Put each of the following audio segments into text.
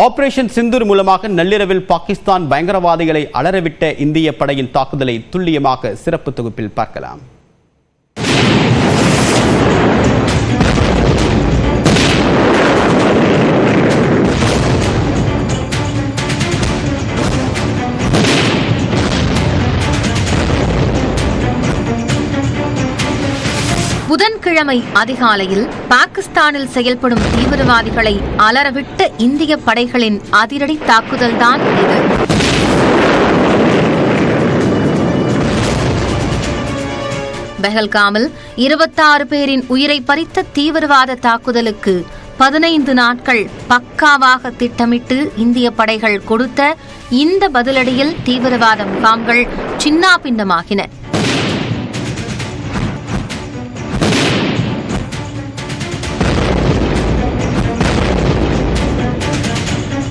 Operation Sindoor மூலமாக நள்ளிரவில் பாகிஸ்தான் பயங்கரவாதிகளை அலறவிட்ட இந்திய படையின் தாக்குதலை துல்லியமாக சிறப்பு தொகுப்பில் பார்க்கலாம். புதன்கிழமை அதிகாலையில் பாகிஸ்தானில் செயல்படும் தீவிரவாதிகளை அலறவிட்ட இந்திய படைகளின் அதிரடி தாக்குதல்தான் இது. பெஹல்காமில் 26 பேரின் உயிரை பறித்த தீவிரவாத தாக்குதலுக்கு 15 நாட்கள் பக்காவாக திட்டமிட்டு இந்திய படைகள் கொடுத்த இந்த பதிலடியில் தீவிரவாத முகாம்கள் சின்னாபின்னமாகின.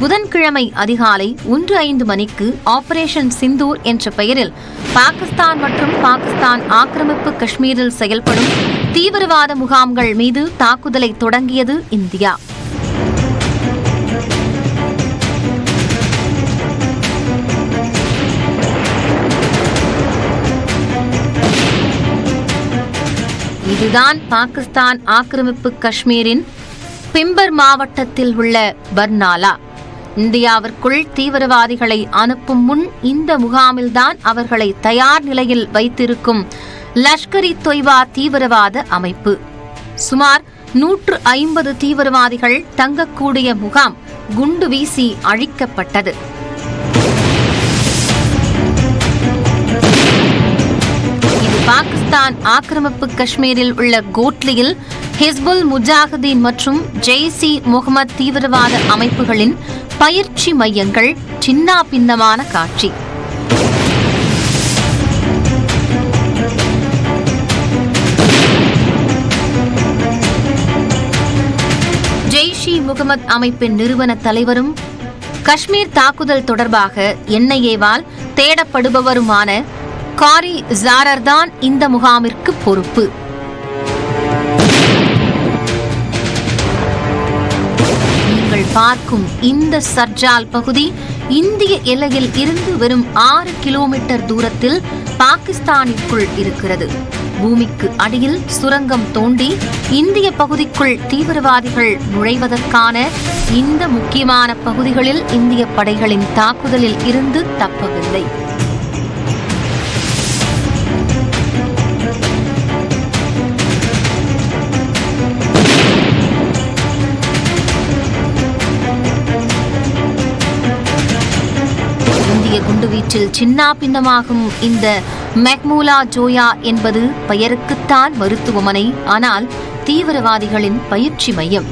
புதன்கிழமை அதிகாலை 1:05 மணிக்கு ஆபரேஷன் சிந்தூர் என்ற பெயரில் பாகிஸ்தான் மற்றும் பாகிஸ்தான் ஆக்கிரமிப்பு காஷ்மீரில் செயல்படும் தீவிரவாத முகாம்கள் மீது தாக்குதலை தொடங்கியது இந்தியா. இதுதான் பாகிஸ்தான் ஆக்கிரமிப்பு காஷ்மீரின் பிம்பர் மாவட்டத்தில் உள்ள பர்னாலா. இந்தியாவிற்குள் தீவிரவாதிகளை அனுப்பும் முன் இந்த முகாமில்தான் அவர்களை தயார் நிலையில் வைத்திருக்கும் லஷ்கர்-இ-தொய்பா தீவிரவாத அமைப்பு. சுமார் 150 தீவிரவாதிகள் தங்கக்கூடிய முகாம் குண்டு வீசி அழிக்கப்பட்டது. இது பாகிஸ்தான் ஆக்கிரமிப்பு காஷ்மீரில் உள்ள கோட்லியில் ஹிஸ்புல் முஜாஹிதீன் மற்றும் ஜெய்ஷ்-இ-முகமது தீவிரவாத அமைப்புகளின் பயிற்சி மையங்கள் சின்னாபின்னமான காட்சி. ஜெய்ஷ்-இ-முகமது அமைப்பின் நிறுவன தலைவரும் காஷ்மீர் தாக்குதல் தொடர்பாக NIA-வால் தேடப்படுபவருமான காரி ஜாரர்தான் இந்த முகாமிற்கு பொறுப்பு. பார்க்கும் இந்த சர்ஜால் பகுதி இந்திய எல்லையில் இருந்து வெறும் 6 கிலோமீட்டர் தூரத்தில் பாகிஸ்தானிற்குள் இருக்கிறது. பூமிக்கு அடியில் சுரங்கம் தோண்டி இந்திய பகுதிக்குள் தீவிரவாதிகள் நுழைவதற்கான இந்த முக்கியமான பகுதிகளில் இந்திய படைகளின் தாக்குதலில் இருந்து தப்பவில்லை. குண்டுவீச்சில் சின்னாபின்னமாகும் இந்த மெக்மூலா ஜோயா என்பது பெயருக்குத்தான் மருத்துவமனை, ஆனால் தீவிரவாதிகளின் பயிற்சி மையம்.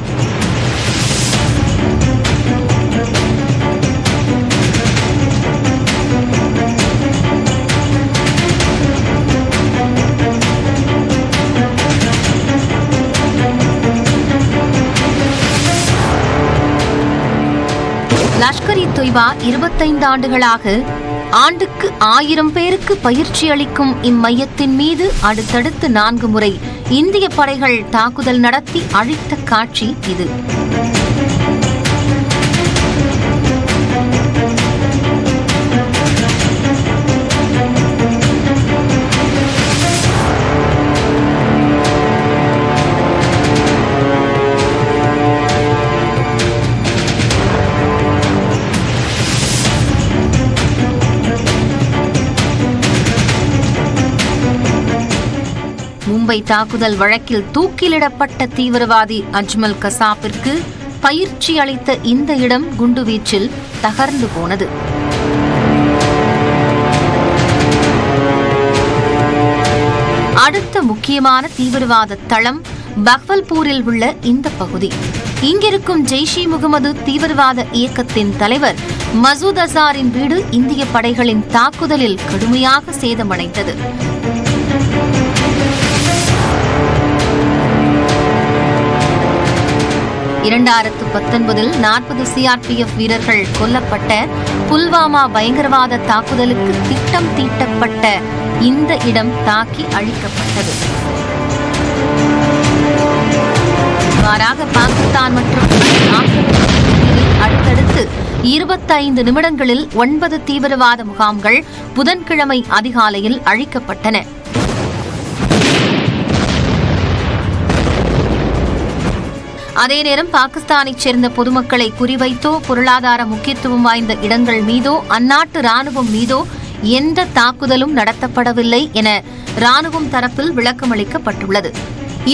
லஷ்கர்-இ-தொய்பா 25 ஆண்டுகளாக ஆண்டுக்கு 1000 பேருக்கு பயிற்சி அளிக்கும் இம்மையத்தின் மீது அடுத்தடுத்து 4 முறை இந்திய படைகள் தாக்குதல் நடத்தி அழித்த காட்சி இது. மும்பை தாக்குதல் வழக்கில் தூக்கிலிடப்பட்ட தீவிரவாதி அஜ்மல் கசாப்பிற்கு பயிற்சி அளித்த இந்த இடம் குண்டுவீச்சில் தகர்ந்து போனது. அடுத்த முக்கியமான தீவிரவாத தளம் பஹ்வல்பூரில் உள்ள இந்த பகுதி. இங்கிருக்கும் ஜெய்ஷ்-இ-முகமது தீவிரவாத இயக்கத்தின் தலைவர் மசூத் அசாரின் வீடு இந்திய படைகளின் தாக்குதலில் கடுமையாக சேதமடைந்தது. 2019 40 CRPF வீரர்கள் கொல்லப்பட்ட புல்வாமா பயங்கரவாத தாக்குதலுக்கு திட்டம் தீட்டப்பட்ட இந்த இடம் தாக்கி அழிக்கப்பட்டது. மாறாக பாகிஸ்தான் மற்றும் அடுத்தடுத்து 25 நிமிடங்களில் 9 தீவிரவாத முகாம்கள் புதன்கிழமை அதிகாலையில் அழிக்கப்பட்டன. அதே நேரம் பாகிஸ்தானைச் சேர்ந்த பொதுமக்களை குறிவைத்தோ பொருளாதார முக்கியத்துவம் வாய்ந்த இடங்கள் மீதோ அந்நாட்டு ராணுவம் மீதோ எந்த தாக்குதலும் நடத்தப்படவில்லை என ராணுவம் தரப்பில் விளக்கமளிக்கப்பட்டுள்ளது.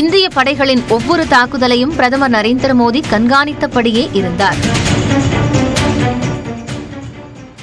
இந்திய படைகளின் ஒவ்வொரு தாக்குதலையும் பிரதமர் நரேந்திர மோடி கண்காணித்தபடியே இருந்தார்.